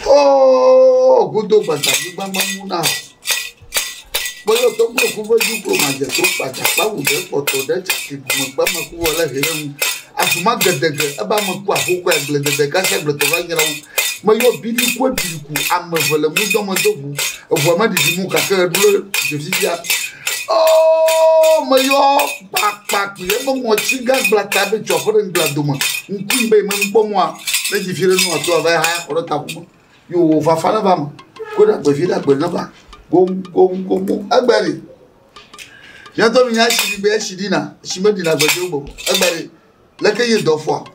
Oh, good dog, but I'm now. But you don't go over you from my jet, but I would have for that. Mama, him. As much as the Abama who were the Castle of the my your beauty quite beautiful. I'm a Valamudomo of Wamadi Muka. Oh, my your back, you ever watch gas black cabbage or in blood duma. Queen Bay Mamma, let you feel not to have a high or a tabu. You Fafanabam could have been that will never go. I bury. Yantomi Yashi Beshi dinner, she made in a bajobo. I bury. Look at you, Dofwa.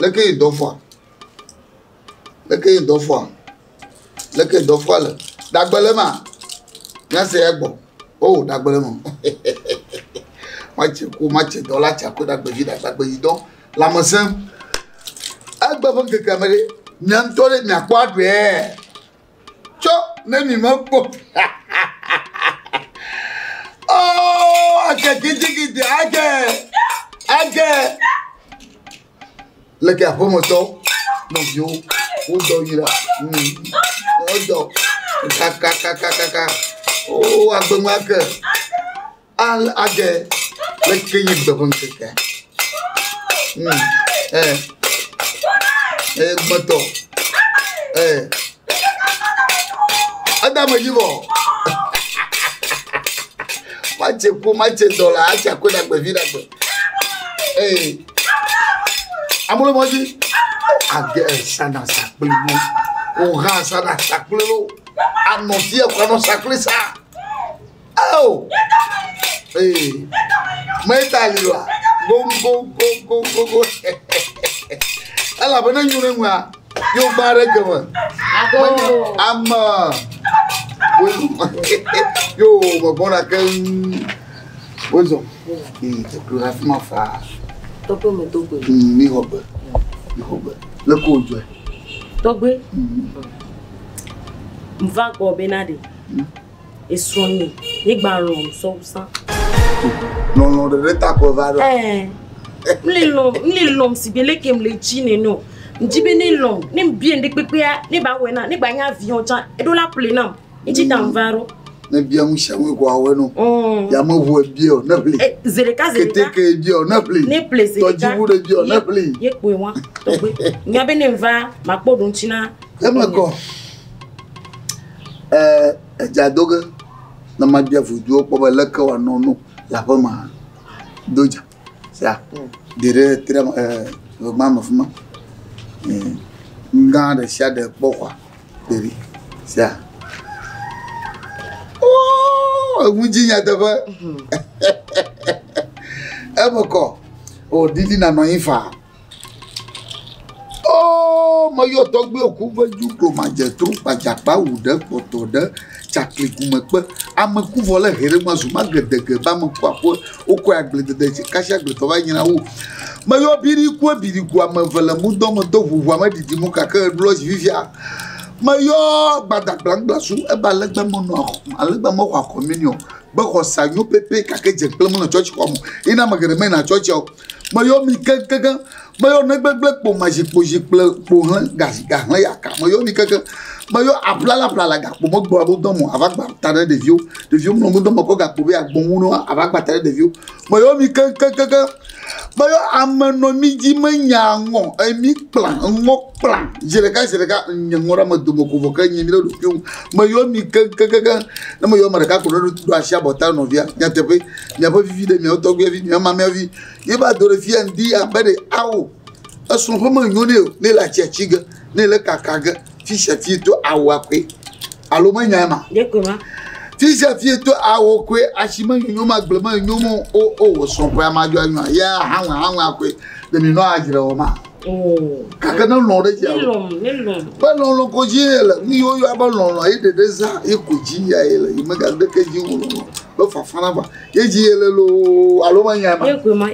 Look at you, Dofwa. Look at you, Dofwa. Look at Dofwa. Dagbalema. Yes, Ego. Oh, Dagbalema. Much dollar chaco that baby that you don't. Lamasan. I babon the camera. Nantore Naquadre. Chop, name him up. Oh, I can't get it. I get. Look at Homoto. No, you. Who do you? Oh, kaka. Oh, I'm the marker. I'll get. Let's get you the bunker. Moto. Adama Jibo. Mache dollar, acha kwenda kwa vida kwa. Amulo moji. Age sana sakulu. Oha sana sakulu. Anotia kwa no saklisa. Oh. Metalwa. Go. Ala bana nyune mwa. Yo bare gama. Amma. Yo, magona kan. Ozo. Te plus ma fa. Topo me togo. Mi hobe. Le kojo. Togbe. Mva ko benade. Esoni. Nigba ron so san. Non de ta ko va. Mlilom si bele kem le chine no. Njibe ni long, ni bien de pepea, ni ba wena, ni ba nya avion chan, e do la plenam. Nji tanvaro. Ne bien mu shawe kwa weno. Ya mo wo bio, na pli. Zereka. Keteke bio, na pli. Ne pli zereka. To jibu de bio, na pli. Ye kwe wan. Togbe. Nyabe ne mva, makpo don china. Ema ko. Jadoga na ma bia vudu ko ba leka wa no la ba ma. Doja. Ça. Dire très mama fuma. Ngande sia de bokwa. Deri. Ça. Oh, munjinya daba. Emoko. Oh, didi na no ifa. Oh, mayo togbe okuva juklo majetru pajapa ude potode chakli kumekpe ameku vole here mazuma gedege ba meku apo oko agbledede kasha gbleto ba nyina wu mayo biriku amevele mudomo to vuvu amadidi mu kaka blouse vivia mayo gbadagbangba su e ba legbe mono alegbe mo kwa communion ba ko sanyo pepe kaka jegle mo no church ko mo ina magere me na church o mayo mi kaka mayo negbegble po majipo po han gasga ya ka mayo mi kaka mayo aplala ga po mo gbo abodomo avagba tare de vieux mo modomo ko ga po be agbon no avagba tare de vieux mayo mi kaka mayo ameno mi ji manya ngo emi plan ngo plan jereka nyangora madomo ko voka nyimi do piu mayo mi kaka na mayo maraka ko do asia bota no via nyatepe nyabo vivi de mi otogwe vi mi mama vi yeba do refia ndi abere awo asun ho ma nyone ne la chiachiga ne le kakaga fi shafito awakwe alo manya ma Yekoma. fi shafito awokwe ashima nyoma glema nyomo o so kwa majo anwa ya hanwa akwe de mi no ajira o ma kaka na no de ja Nilom. ba no ko jela ni yo aba no ide de za e ko ji ya ele imaga de ke ji wo lo fafana ba ye ji ele lo alo manya ma Yekoma.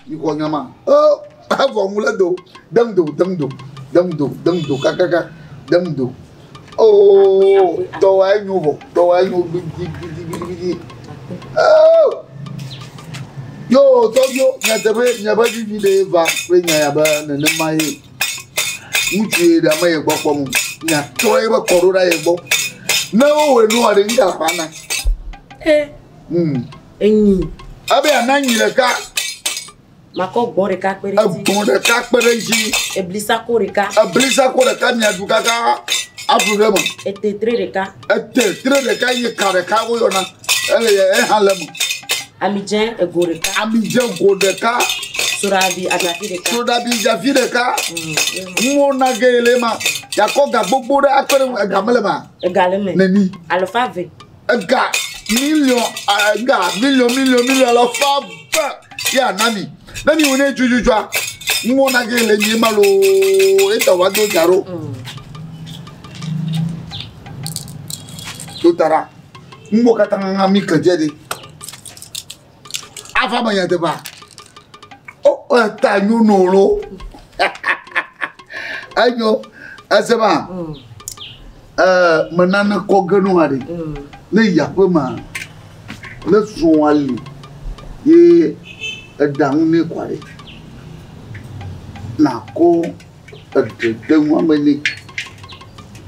Iko nyama. Oh, formula do. Damdo. Kaka. Damdo. Oh, do I know big. Oh. Yo, Tokyo, nyaba di de va, kwenya yaba na mai. mutu da mai gbo ko mu nya to e ba korora ye gbo na o we no ade ngala bana enyi abe ananyi le ka mako gbon re ka pere ti agbon de ka pere ji eblisa ko re ka mi adu kaka abu mo etetre re ka ye kare ka wo yona e halem amijen ego re ka Sorabi jafi de ka mo na gele ma ya ko ga gbogbo re akere gamele ma egaleme nani alofave ga million alofa ya nani wone jujujwa mo na gele ni ma lo eta wa do jaro tutara mo katanga mi kajede afa ma ya de ba ta ñu nolo ayo asema manana ko ganu ari le yapo ma le sun ali ye edang ni kware na ko de mo mani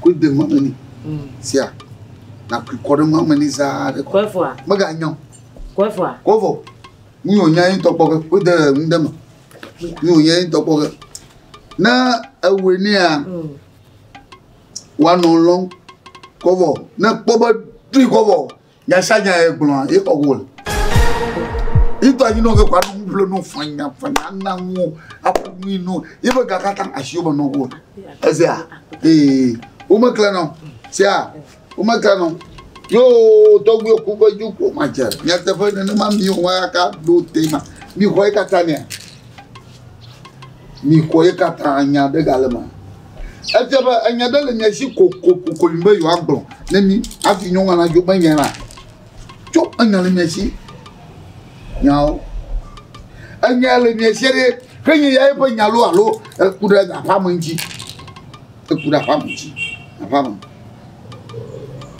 ko de mo mani sia na ko de mo mani za de ko fo maga nyon ko fo mi o nya yin to po ko de ndem no ye topo na aweni a wanu long cover na poba tri cover ya sanya egbon e ogol ito ayi no ke kwadu blo no fanya na wo apumi no ye be gakata asio no go ezia o ma klano sia o ma klano yo dogwe ku ba juko ma jar ya te fa na ma mi wa ka do tema mi ko e katania mi koye kata anya de galema eteba anya de le nyashi kolimbe yo agbon nemi afi nyonga na jo banyara cho anya le nyashi nyao anya le nyashi re kenye ya ipo nyalo alo kuda da famanji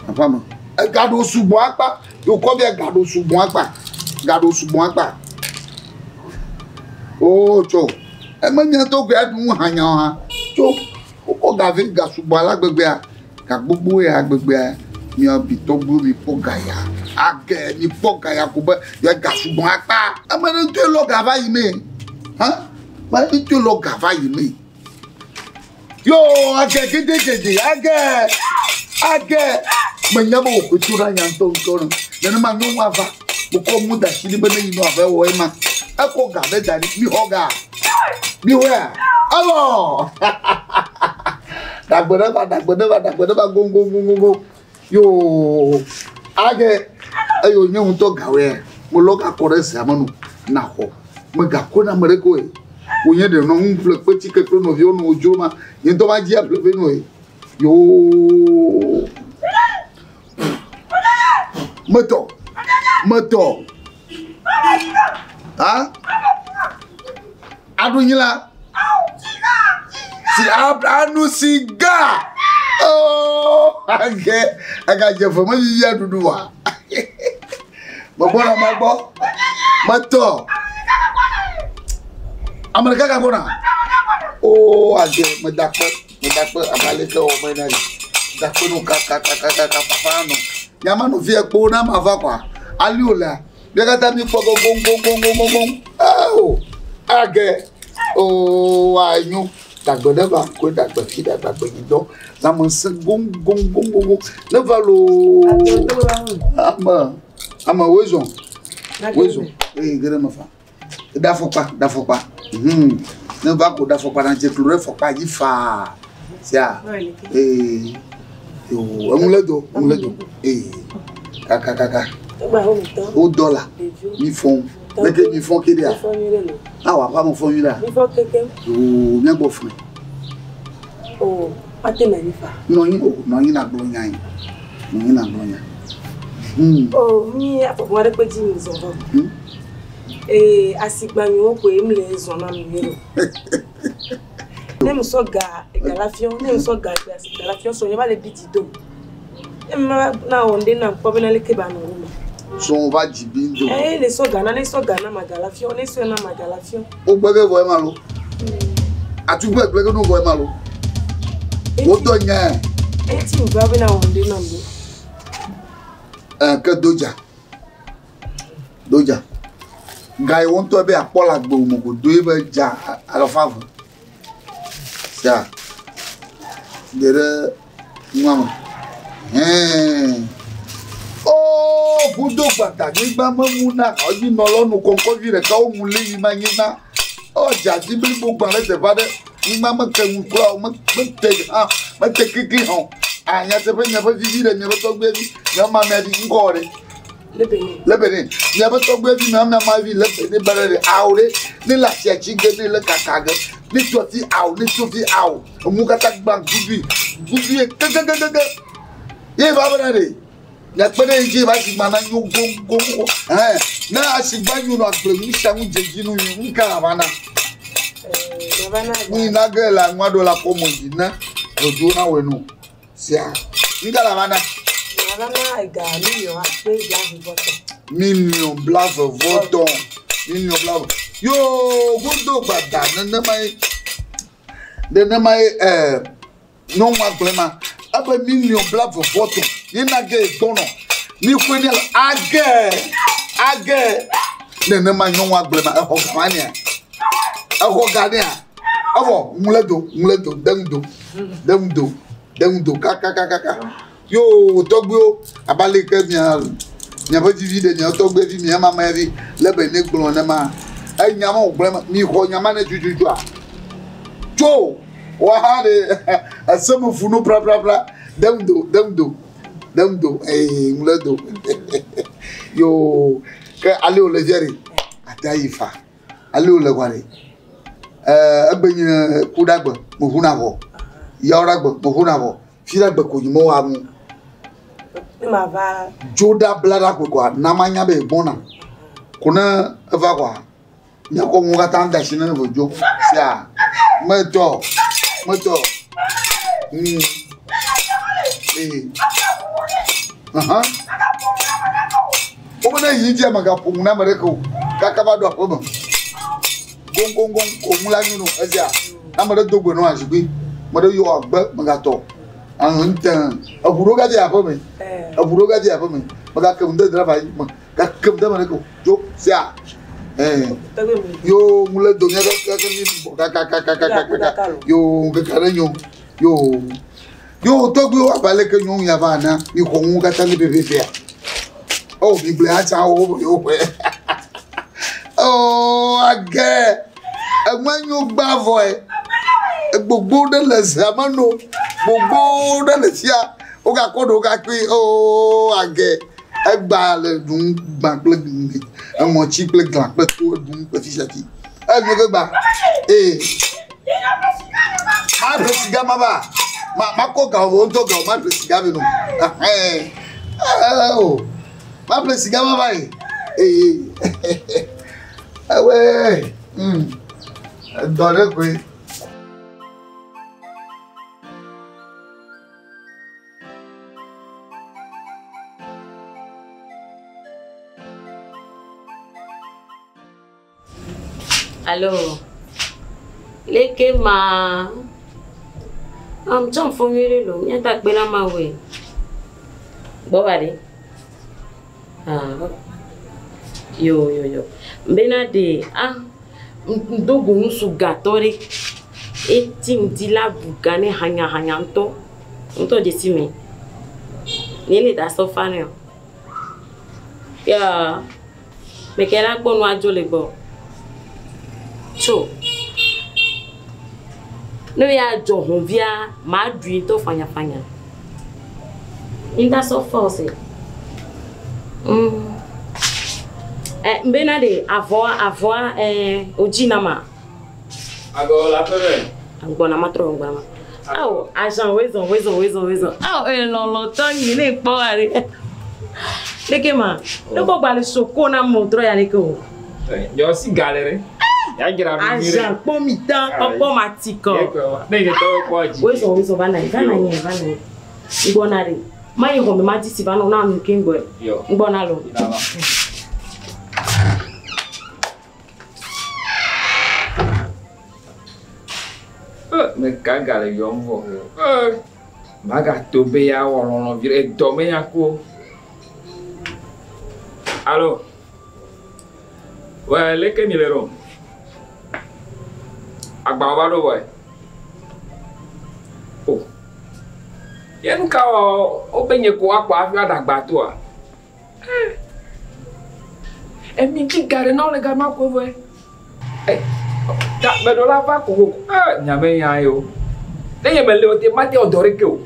afama gado subo apa yo ko be gado subo apa oh cho emanya to gbe adun hanya ha to o ga fi ga subo alagbegbe a ka gbogbo ya agbegbe a mi obi to gbo mi po gaya age mi po gaya ko be ya ga subo apa amana to lo ga ba yi me ha ma ni to lo ga ba yi me yo age manya bo ko tura nya to na ma no wa va ko mu da shi ni be ni no ave wo ma ako ga be da ni mi hoga beware. Hello. Dagbona ba go. Yo. Age ayo nyun to gawe. Mo loka korese amanu na ho. Mo ga ko na mereko e. Wo yen de no nfle peti ke no vi onu ojoma. Yen to ma ji apleve no e. Yo. Moto. Ha? Adunyila si anu siga oh aga je fo mo yi adudu wa bobona magbo mato amerika ka bona oh age me dakpe abale ke o mo na dakpe no ka fano nyama no vie po na ma va kwa aliola be ka ta mi po gong oh age oh ayu dagbede ba ko dagbe fi dagbe yido na mo se gong never lo ama wezo gere ma fa da fopa never ko da fopa na je klore fopa yi fa sia yo amuledo kaka o dollar mi fon leke mi fon kede a awa pa mo fon yira mi fon keke o mi gbo fun ate na mi fa no yin na gbo yan mi afọwọ́rẹ́ pé jí mi zọ̀rọ̀ asigbanyi wọn kò èmi lè zọ̀ náà mi yẹrọ nẹ́mi sọ ga galafiọ́n sọ yẹn bá lè bí ti dò nẹ́mi náà wọ̀ndé náà pọ́ bí náà lè kébà náà wọ́n so on va jibindo le so gana ma galafiọ́n ne so na ma galafiọ́n o gbege vo e ma lo atu gbege no vo e ma lo Odo nya. Eti ubabe na wonde na mbo. Ke doja. Doja. Guy want to be a polak bo mo go do e ja alofa. Ya. Dere mama. Oh, budo bata nígbà mamuna oji no lonu konko vi re ka o mu leyi ma yina. Oh, jaji bi gbogbo re te fade. Nígbà ma ke mu kula o ma te kiki hon. Anya te pe nya ba vi re nya ba to gbe bi. Nya ma me di ngore. Lebene. Nya ba to gbe bi na ma vi lebene bare aure. Ni la tia chinge ni le kakaga. Ni toti au, ni toti au. Mu kata gban gubi. Gubi e ye ba bara re. Ya pere nje ba si mana nyu gongo. Na asigba nyu no akple mi sangu jeji nu nka bana. Ni na gela nwado la komo jina. Ojo na wenu. Sia. Nka la bana. Million black of voton. Million black. Yo, gondo bada nene mai non wa blema. Aba million black of voton. Yina ge dono. Ni kweni age. Nene mai non wa blema. Eho gania. Avo muledo demdo kaka. Yo togbo abaleke nya ba divide nya togbo vi nya mama vi lebe ne gbon na ma anya ma ogbema mi ho nya ma na jujuju a jo wa ha de asemu funu bra demdo muledo yo ke ale o lejeri ataifa ale o legware abenye kudagbo mo hunabo yauragbo mo hunabo firagbo ko yimo wa mu Joda blada kwa namanya be bona kuna eva kwa nyako muga tanda shina bojo sia meto Obona yiji amaga pumuna mareko kakabado apomo gong omula nyunu azia amara dogbo no asigbe mara yo agba magato antan aburoga dia apome maga kemde drava ka kemde mareko jo sia yo mula donya ka yo gakaranyo yo togbo abale ke nyon ya bana ni ko ngun ka tani bebe fia oh bi ble acha o yo oh age agmanyo gbavo gbogbo de le zamano gbogbo de le sia o ga kodo ga pe oh age egba le dun gba ple mo chi ple gla ple to dun pe fisati mo gba ma presiga ma ko ga o to ga ma presiga be no oh ma presiga ma ba awe dore ko alors leke ma chon formule lo nyata gbela ma we bo bari yo mbena de ndogo nsu gatori etim dila bugane hanya nto de sime nele da sofane ya me kera gbonu ajole gbo so no ya johun via ma dui to fanya inda so force mbena de avoir ojinama ago la pere ngbona matro ngbama aw agent wezo aw lolo to yin le po are leke ma no ko gba le soko na modro ya leke o yo si galere ya gira mi mire agent po mi tan opo matiko na ile to ko ji wezo bana ngbona re mai ho me mati si bana na nke ngbo ngbona lo me caga le yom vo. Maga tobe ya won vire dome ya ko. Allo. Ouais, les kenilero. Agba wa do boy. Oh. Yen ka o benye ko akwa afi adagba to a. Mi ki gare na o le ga ma ko boy. Da me do la va ko. Nyame yan yo. Lẹ́yìn mẹ́lẹ́ o te má te ọ̀dọ́rẹ́ ke o.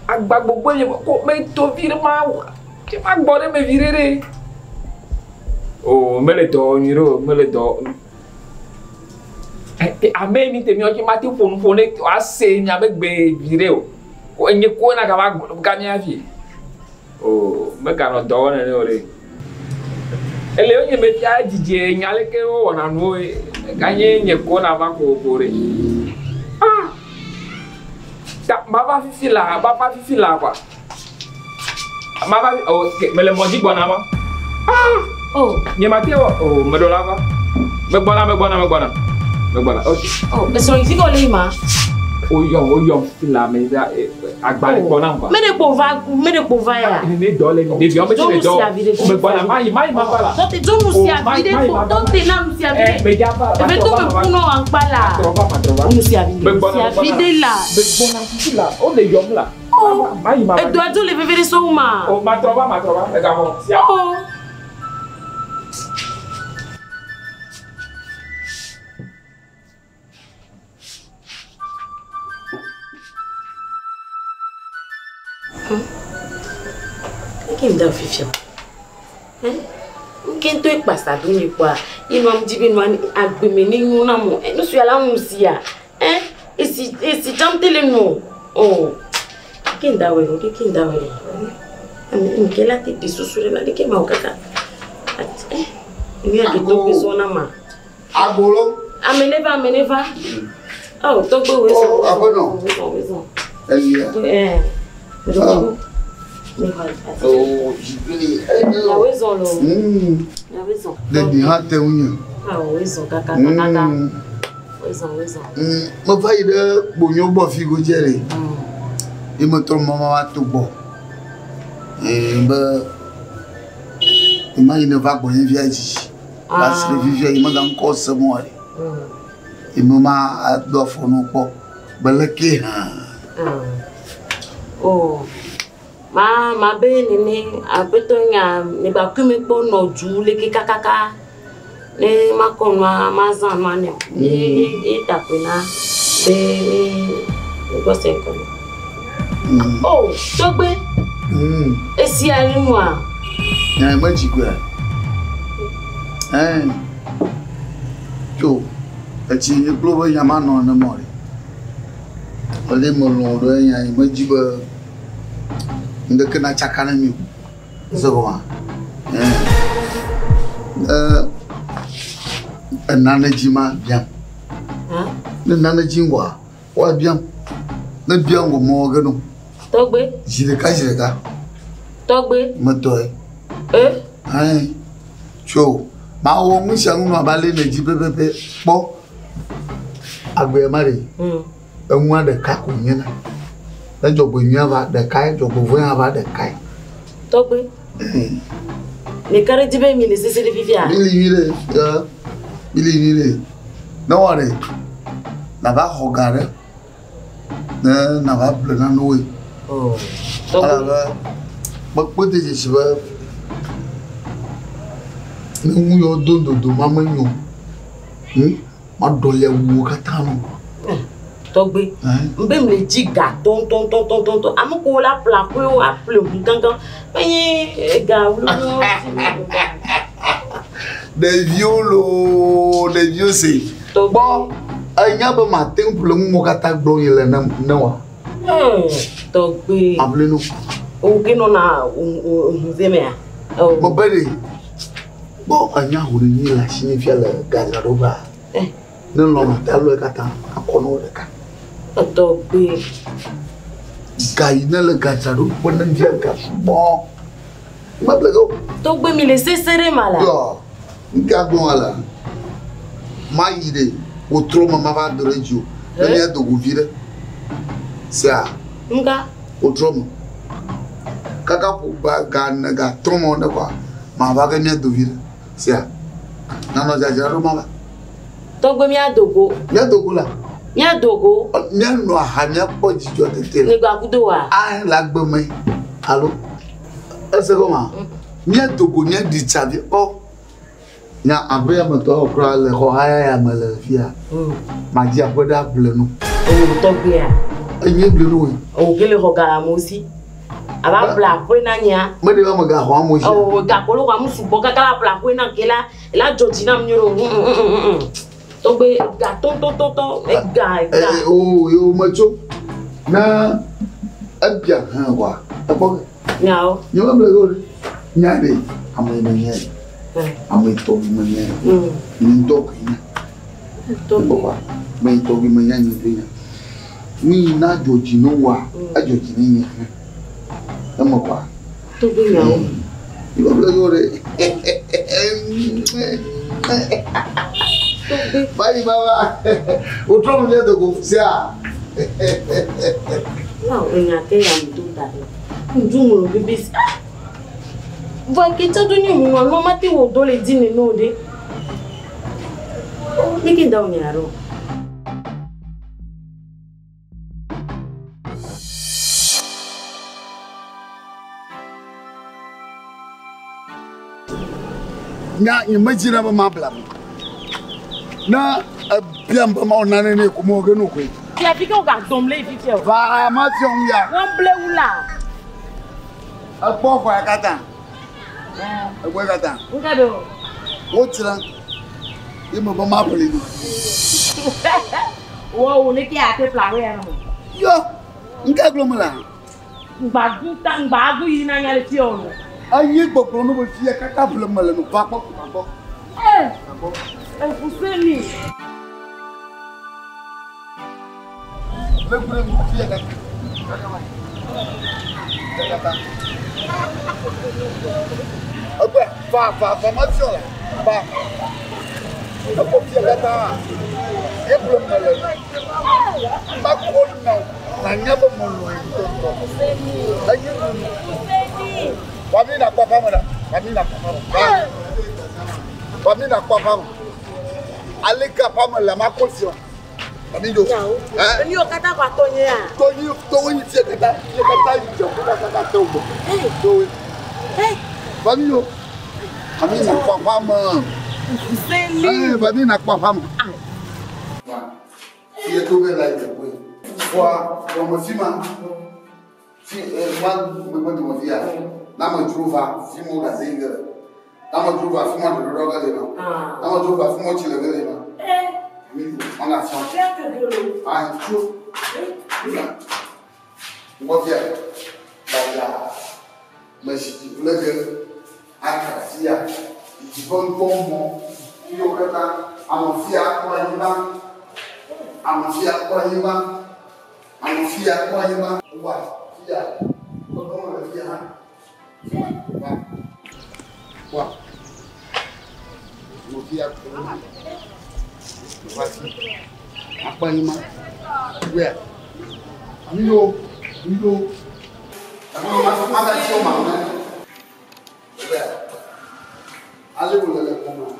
Agba gbogbo yẹn ko me to vire ma ti ma gbọ́ de me vire re. Oh, mele do ni ro, mele do. Ame ni temi o ki ma ti fonu fonu a se ni ame gbe vire o. Ko enye ko na ka ba ga mi afi. Oh, me ga no do na ni o re. Ele o nye me ti a jije nyale ke o na no e. Ga nye ko na ba ko re. Baba fifi la quoi. Baba me le moji bona ma. Oh, ni ma te oh me do la va. Me bona. Oh, mais so ici ko le ma. O yom fila me da agbale bona quoi. Me de pova ya. Ni do le ni de me te do. Me bona mai pala. Donc tu nous si avide donc tu na nous si avide. Me ja pa. Me to me puno an pala. Trova. Nous si avide. Si avide là. Me bona fila. O le yom la. Oh, et doit tout le bébé de son ma. Oh, ma trova. Me ga mo. Oh. Quem me dá o fifio? Quem tu é passado ni quoi? Il m'a dit ben man agbemeni nguna mo. Nous suis là on sia. Et si tante le no. Oh. Quem dá o quem dá o? Que lá te dissusure na de que mau kaka. Ni a que tu pessoa ma. Agolo. Ameneva. Oh, tô com isso. Oh, abono. Oh, jibili. La raison lo. La raison. De hate unyo. Ah, raison kaka. Raison. Mo fa ide bonyo bo fi go jere. E mo to mama wa to bo. Imagine va bo yin viaji. Parce que vivre il m'a encore ce mois. Il m'a do fonu po. Beleke oh. Ma be ni abeto nya ni ba kume po no ju le ke kakaka. Ne ma kon ma zan ma ne. E ta pena. Be go se kon. Oh, togbe. Esi ari mu a. Na ma jigwa. Jo. Ati ni globo yama no na mo. Ole mo lo do nya ma jiba. Nda kena cakana mi. Zogoma. Nana jima bien. Nana jingwa. Wa bien. Na bien go mo gano. Togbe. Jireka. Togbe. Motoy. Cho. Ma wo mu shangu no abale na jibebepe po. Agbe mari. Enwa de ka ko nyina. Na jobo nwa ba de kai jobo vuan ba de kai. Togbe. Ne kare jibe mi le sese de vivia. Bili. No worry. Na ba hogare. Na ba plena noe. Oh. Ala ba pote je siba. Ni yo do mama nyo. Ma do le wo katano. Togbe. Mbe me jiga ton. Amuko la pla ko a ple gangan. Peyin ga wulu. Des vieux c'est. Bon, anya ba matin pour le mo kata gbo yele na wa. Togbe. Able no. O ke no na nzeme a. Mo bere. Bon, anya huru ni la signifie la gazaroba. Non lo matalo kata akono de ka. Togbe. Gaina le gazaro bonan dia ka. Bon. Ma blego. Togbe mi le sesere mala. Yo. Nka gbon ala. Ma ide. O trop maman va de radio. Le mien de gouvire. C'est à. Nga. O trop. Kaka pour bagan ga trop monde quoi. Ma va que mien de gouvire. C'est à. Non non j'ai maman. Togo mia dogo. Mien dogo là. Mia dogo. Mien no ha mien po di jo tete. Ne gba kudo wa. Ah la gbe mai. Allô. Est-ce comment? Mien dogo mien di chavi. Oh. Nya abe me to kra le ko haya ya me le fia. Ma di aboda ble no. O to gbe a. Enye ble no. O gele ho gara mo si. Aba bla po na nya. Me de ma ga ho mo si. O ga ko lo wa mu si bo ga kala bla po na kela. Ela joji na mnyoro. To gbe ga to e ga. O yo ma cho. Na abia ha wa. Abo. Nyao. Yo ble go. Nya de. Amwe me nya. Amwe to bi me nya. Ni to kina. To bo. Me to bi me nya ni de. Ni na joji no wa. A joji ni nya. Amo kwa. To bi nyao. Yo ble go re. Bye baba. O tro mo de go sia. Na o nya ke ya mduda. Njumu lo bibisi. Vanke tadu ni mu no mati wo do le dini no de. Niki da o nyaro. Na imagine ba mabla. Na bien ba ma onane ne ko mo ge no ko. Ti abi ko ga domle fi ti o. Va ma ti on ya. Won ble wula. Agbo ko akata. Agbo akata. Nga do. O tira. Imo ba ma bla ni. Wo ni ki ate plawe ya no. Yo, nga glo mo la. Ngba gu yi na nya le ti o no. Ayi gbogbo no bo fi akata bla mo le no pa po pa po. Fousseni. Le gure mo fi akata. Opa, formation là. Ba. Opa fi akata. E bla mo le. Ba ko no. Na nya bo mo lo en to. Ayi Fousseni. Wamina kwa pamoja. Wamina kwa pamoja. Wamina kwa pamoja. Alika pamoja la makosi. Wamindo. Ni o kata kwa tonye ya. Tonyi tie kata. Tie kata yijo kwa kata tobo. Towe. Wamindo. Wamina kwa pamoja. Fousseni. Wamina kwa pamoja. Tie tobe la yijo. Kwa mfima. Si mo via. Na mo trouva fimo da zinga. Na mo trouva fimo de droga de no. Na mo trouva fimo chile de no. On a son. Ah, tu. Mo via. Bala. Mas le que akasia. Di bon mo. Yo kata amofia kwa yima. Amofia kwa yima. Amofia kwa yima. Wa. Fia. Como le fia. Quoi? Mon fils a voici. Apparemment. Ouais. Milo. Allez, vous l'avez comment?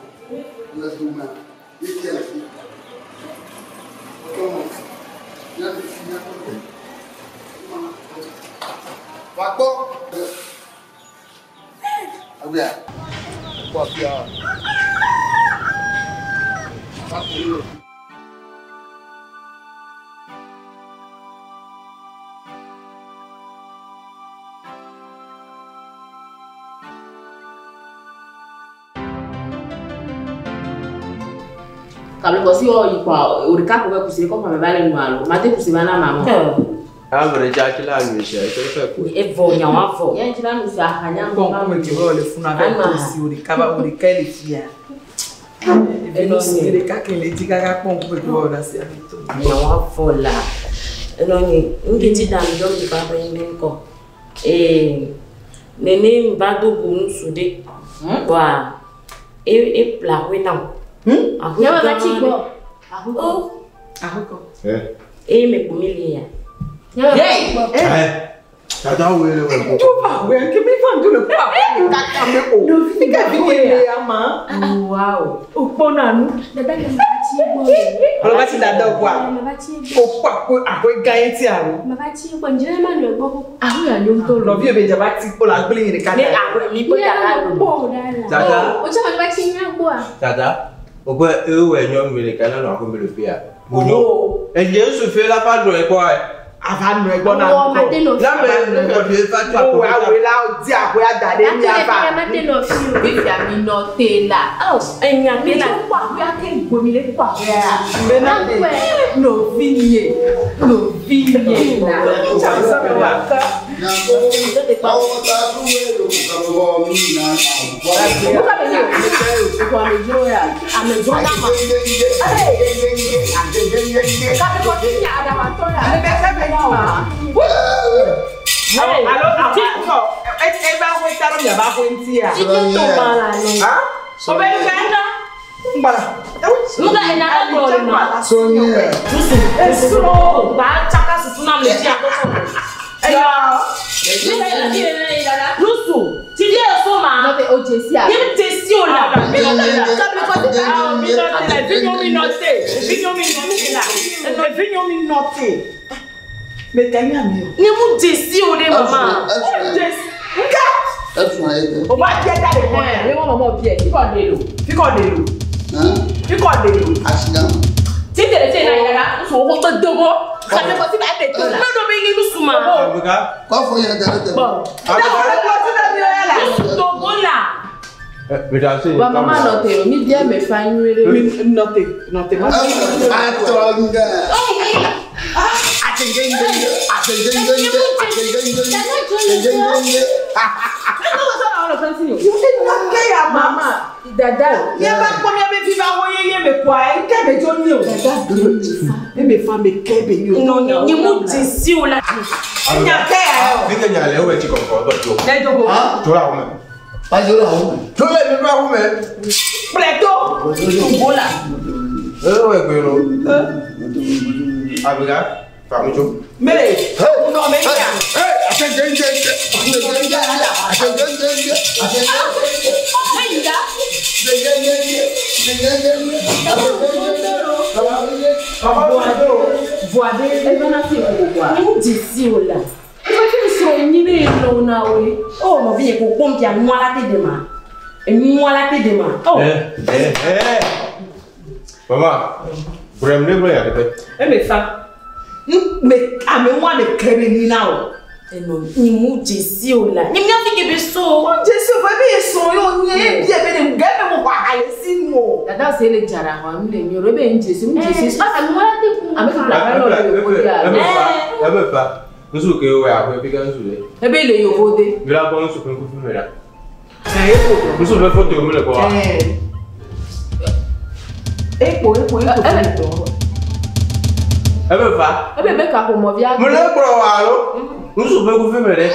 Vous l'avez dit, il est quel fille? Comment? Il y a des filles. D'accord? Bien. Quoi bien. Kabla kosi o ikwa urika ko kusiri ko fa bale nwalo mate kusibana mama. Amre jakila ngisha kefe ko. Evo nya wafo. Ya njila nusi ahanya Bon comme tu vois le funa avec aussi urika ba urika ile fia. Eno si urika ke le dikaka ko ko ko na si abito. Nya wafo la. Eno ni ngiti da ndo ndi baba imenko. Nene mbado bunu sude. Wa e plawe na. Yawa bachiko. Eh, me comilia. Tata wele wele. Tu vas ouais, que me femme tu le pas. Tata me oh. No fica vite ama. Wow. O ponanu. Dada le mabati bo. Olo bati dada kwa. O kwa ko akoy gaye ti aro. Mabati bo njere ma no gbo. Ahu ya nyom to Lo vie be je bati ko la gbele ni ka. Ni ahu mi bo dada bo dada. Tata. O cha mabati nya bo a. Tata. Obo ewe nyom wele kana no akon bele pia. Bonyo. E Jesu fe la pa do e ko e. Avant nous bon encore. La mais le fa tu oh ouais là on dit après à garder mi ava. La matin no fi o bi ami no te la. Oh, enya te la. Kwa kwa ke gomi le kwa. Mais no vigné. No vigné là. Ça va ka. Na ko awo ta duwe lo ka bo mi na. Ko ka be ni ko ame jo ya. Ame jo na ma. Ka be ko ti ya ada wa to ya. Alors, elle va vous faire un yaba pour une tia. Tu te tombes là, non? Hein? On va le faire. Voilà. Nous allons aller dans le mal. Sonia. Nous sommes. Bah, chacun se tourne le dia. Nous sommes. Tu dis au soma. Non, mais au Jessia. Il y a une question là. Mais t'as mis un mur. Ni mu Jessi o de maman. On va dire d'aller voir. Mais maman bien. Qui connaît l'eau? Qui connaît l'eau? Qui connaît l'eau? Accident. Si tu es là, nous sommes au dogo. Ça ne peut pas être là. Non, non, mais nous sommes là. Quoi faut y aller? Bon. Nous dogo là. Ba maman note, mi bien me fa nuere. Note. Atonga. Dada, il va combien de vivre envoyer mais quoi? Il qu'est besoin de dada. Mais femme qu'est besoin. Non, ni mu Jessi o la. Il y a qu'à. Vika nya le we ti ko ko do. Les dogo. To la o me. Pas de la roue. To le mi ba o me. Preto. Dogo la. We pe ro. Abiga. Famujo. Mais non mais bien. Mais à moi de créer now. Ni mu Jessi o la. Ni mi afike be so. Jessi o be so yo nye bia be dem ga be mo kwa halesi mo. Dada se le jara ho mi le mi ro be Jessi mu Jessi. Ah, mo la te ku. Ami ku la lo le ko dia. E be fa. Nsu ke we a ko bi kan su le. E be le yo bode. Bi la ko nsu ko ku fi me da. E ko. Nsu be foto mi le ko wa. E ko. E be fa. E be ka ko mo via. Mo le bro wa lo. Nsu be ku fi me de.